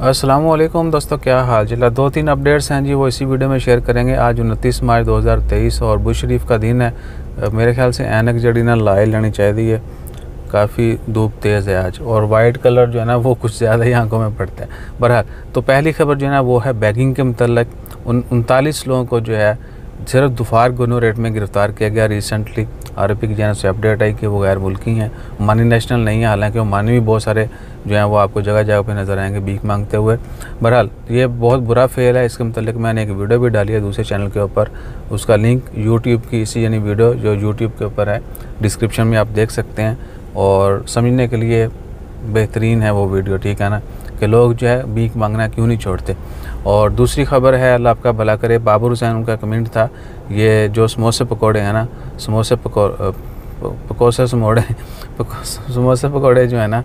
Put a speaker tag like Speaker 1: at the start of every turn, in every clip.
Speaker 1: अस्सलामुअलैकुम दोस्तों, क्या हाल जिला। 2-3 अपडेट्स हैं जी, वो इसी वीडियो में शेयर करेंगे। आज 29 मार्च 2023 और बुश शरीफ का दिन है। मेरे ख्याल से ऐनक जड़ी ना लाई लेनी चाहिए। काफ़ी धूप तेज़ है आज और वाइट कलर जो है ना वो कुछ ज़्यादा ही आंखों में पड़ता है। बहरहाल, तो पहली खबर जो है ना वो है बैगिंग के मतलब 39 लोगों को जो है सिर्फ दुफार गोनोरेट में गिरफ़्तार किया गया रिसेंटली। आरपी की जानब से अपडेट आई कि वो गैर मुल्की हैं, ओमानी नेशनल नहीं है। हालांकि ओमानी भी बहुत सारे जो हैं वो आपको जगह जगह पे नज़र आएंगे भीख मांगते हुए। बहरहाल, ये बहुत बुरा फेल है। इसके मतलब मैंने एक वीडियो भी डाली है दूसरे चैनल के ऊपर, उसका लिंक यूट्यूब की इसी यानी वीडियो जो यूट्यूब के ऊपर है डिस्क्रिप्शन में आप देख सकते हैं। और समझने के लिए बेहतरीन है वो वीडियो, ठीक है ना, कि लोग जो है भीख मांगना क्यों नहीं छोड़ते। और दूसरी खबर है, अल्लाह आपका भला करे, बाबर हुसैन उनका कमेंट था, ये जो समोसे पकौड़े हैं ना, समोसे पकौड़े जो है ना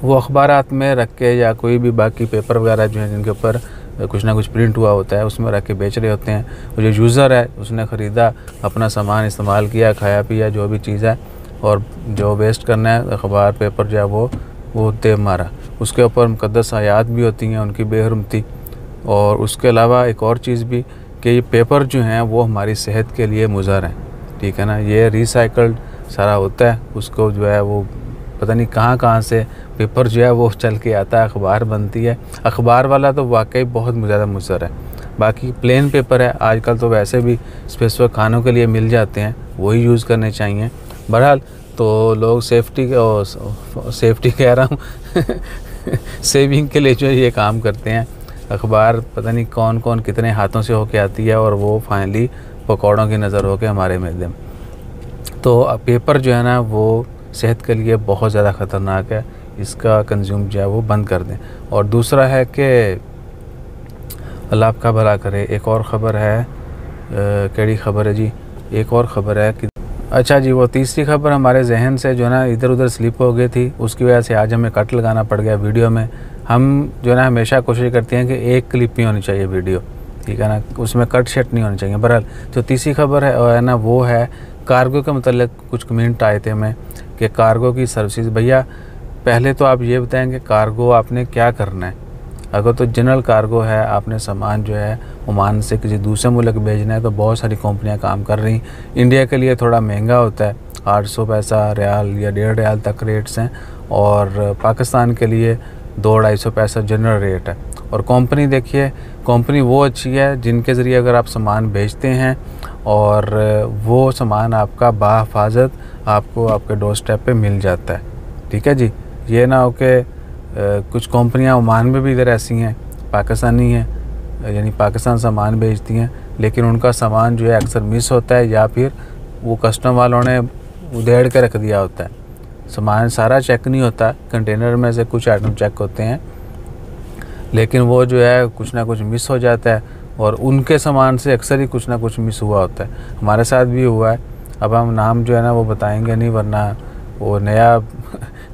Speaker 1: वो अखबारात में रख के या कोई भी बाकी पेपर वगैरह जो है जिनके ऊपर कुछ ना कुछ प्रिंट हुआ होता है उसमें रख के बेच रहे होते हैं। वो जो यूज़र है उसने ख़रीदा, अपना सामान इस्तेमाल किया, खाया पिया जो भी चीज़ है, और जो वेस्ट करना है अखबार पेपर जो है वो देव मारा। उसके ऊपर मुक़द्दस आयात भी होती हैं उनकी बेहरमती। और उसके अलावा एक और चीज़ भी कि ये पेपर जो हैं वो हमारी सेहत के लिए मुज़र हैं, ठीक है ना। ये रिसाइकल्ड सारा होता है, उसको जो है वो पता नहीं कहाँ से पेपर जो है वो चल के आता है, अखबार बनती है। अखबार वाला तो वाकई बहुत ज़्यादा मुज़र है। बाकी प्लेन पेपर है आजकल तो वैसे भी स्पेसिफिक खानों के लिए मिल जाते हैं, वही यूज़ करने चाहिए। बहरहाल, तो लोग सेफ्टी कह रहा हूँ सेविंग के लिए जो ये काम करते हैं। अखबार पता नहीं कौन कौन कितने हाथों से होके आती है और वो फाइनली पकौड़ों की नज़र होके हमारे मैदे में। तो पेपर जो है ना वो सेहत के लिए बहुत ज़्यादा ख़तरनाक है, इसका कंज्यूम जो है वो बंद कर दें। और दूसरा है कि अल्लाह आपका भला करे, एक और ख़बर है, कैडी खबर है जी, एक और ख़बर है कि अच्छा जी, वो तीसरी खबर हमारे जहन से जो है ना इधर उधर स्लिप हो गई थी, उसकी वजह से आज हमें कट लगाना पड़ गया वीडियो में। हम जो है ना हमेशा कोशिश करते हैं कि एक क्लिप ही होनी चाहिए वीडियो, ठीक है ना, उसमें कट शट नहीं होनी चाहिए। बहरहाल, जो तीसरी खबर है ना वो है कार्गो के मतलब कुछ कमेंट आए थे हमें कि कार्गो की सर्विसेज। भैया पहले तो आप ये बताएंगे कार्गो आपने क्या करना है। अगर तो जनरल कार्गो है, आपने सामान जो है ओमान से किसी दूसरे मुल्क भेजना है तो बहुत सारी कंपनियां काम कर रही। इंडिया के लिए थोड़ा महंगा होता है, 800 पैसा रियाल या 1.5 रियाल तक रेट्स हैं, और पाकिस्तान के लिए 200-250 पैसा जनरल रेट है। और कंपनी देखिए, कंपनी वो अच्छी है जिनके ज़रिए अगर आप सामान भेजते हैं और वो सामान आपका बाहिफाजत आपको आपके डोर स्टेप पे मिल जाता है, ठीक है जी। ये ना हो कि कुछ कंपनियां ओमान में भी इधर ऐसी हैं, पाकिस्तानी हैं, यानी पाकिस्तान सामान भेजती हैं, लेकिन उनका सामान जो है अक्सर मिस होता है या फिर वो कस्टम वालों ने उधेड़ के रख दिया होता है। सामान सारा चेक नहीं होता, कंटेनर में से कुछ आइटम चेक होते हैं, लेकिन वो जो है कुछ ना कुछ मिस हो जाता है, और उनके सामान से अक्सर ही कुछ ना कुछ मिस हुआ होता है। हमारे साथ भी हुआ है। अब हम नाम जो है ना वो बताएंगे नहीं, वरना वो नया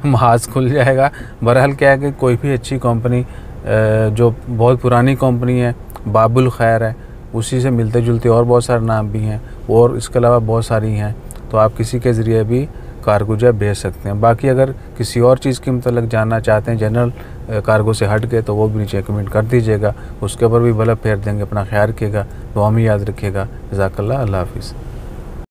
Speaker 1: महाज खुल जाएगा। बहरहाल क्या है कि कोई भी अच्छी कंपनी जो बहुत पुरानी कंपनी है, बाबुल खैर है, उसी से मिलते जुलते और बहुत सारे नाम भी हैं, और इसके अलावा बहुत सारी हैं, तो आप किसी के ज़रिए भी कार्गो जो भेज सकते हैं। बाकी अगर किसी और चीज़ के मतलब जानना चाहते हैं जनरल कार्गो से हट के, तो वो भी नीचे कमेंट कर दीजिएगा, उसके ऊपर भी भला फेर देंगे। अपना ख्याल रखिएगा, दुआ में याद रखिएगा। जज़ाकल्लाह, अल्लाह हाफ़िज़।